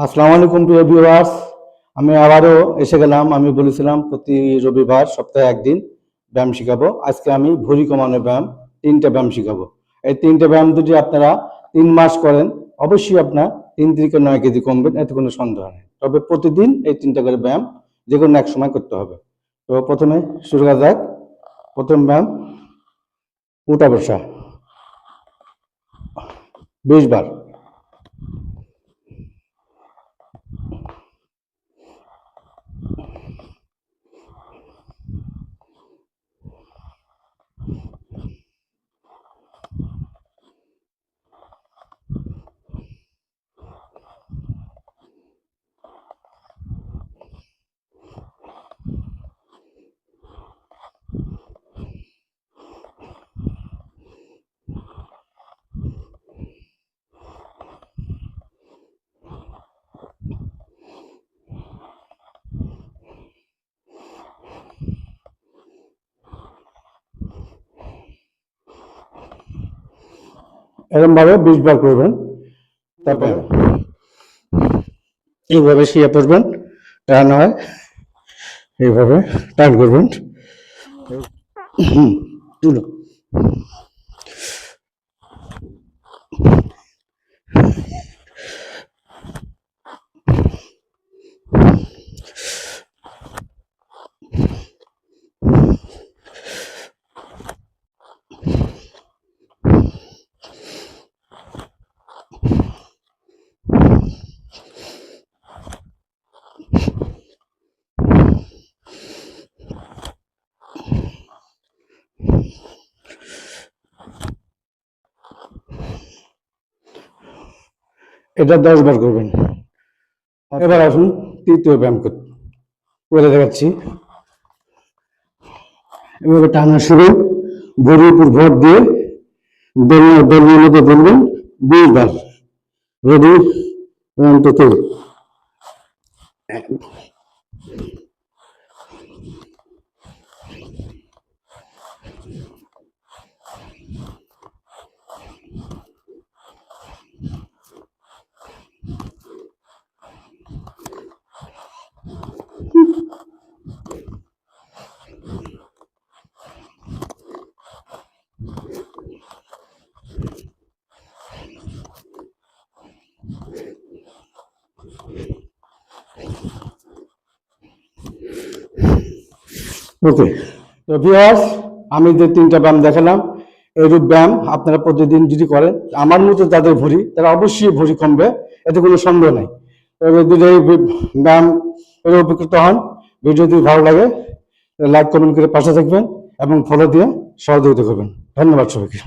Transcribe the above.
আসসালামু আলাইকুম প্রিয় ভিউয়ার্স। আমি আবারও এসে গেলাম। আমি বলেছিলাম প্রতি রবিবার সপ্তাহে একদিন ব্যায়াম শিখাবো। আজকে আমি ভুঁড়ি কমানোর ব্যায়াম, 3টে ব্যায়াম শিখাবো। এই 3টে ব্যায়াম যদি আপনারা 3 মাস করেন, অবশ্যই আপনার 3 থেকে 9 কেজি কমবেন, এতে কোনো সন্দেহ নেই। তবে প্রতিদিন এই 3টে করে ব্যায়াম যে কোনো এক সময় করতে হবে। তো প্রথমে শুরু করা যাক। প্রথম ব্যায়াম, উঠা বসা 20 বার। এরকম ভাবে 20 বার করবেন। তারপরে এইভাবে শুয়ে পড়বেন, টান হয় এইভাবে টান করবেন। তুলো এটা 10 বার করবেন। এবার আসুন তৃতীয় ব্যায়াম করে দেখাচ্ছি। এভাবে টানা শুরু, ভরির উপর ভর দিয়ে দলের মধ্যে বলবেন 20 বার। রেডি? 1 2 3। ওকে, তো ভিউয়ার্স, আমি যে 3টা ব্যায়াম দেখালাম, এইরূপ ব্যায়াম আপনারা প্রতিদিন যদি করেন, আমার মতো যাদের ভরি, তারা অবশ্যই ভরি কমবে, এতে কোনো সন্দেহ নেই। তবে যদি এই ব্যায়াম এর উপকৃত হন, ভিডিও যদি ভালো লাগে লাইক কমেন্ট করে পাশে থাকবেন এবং ফলো দিয়ে সহযোগিতা করবেন। ধন্যবাদ সবাইকে।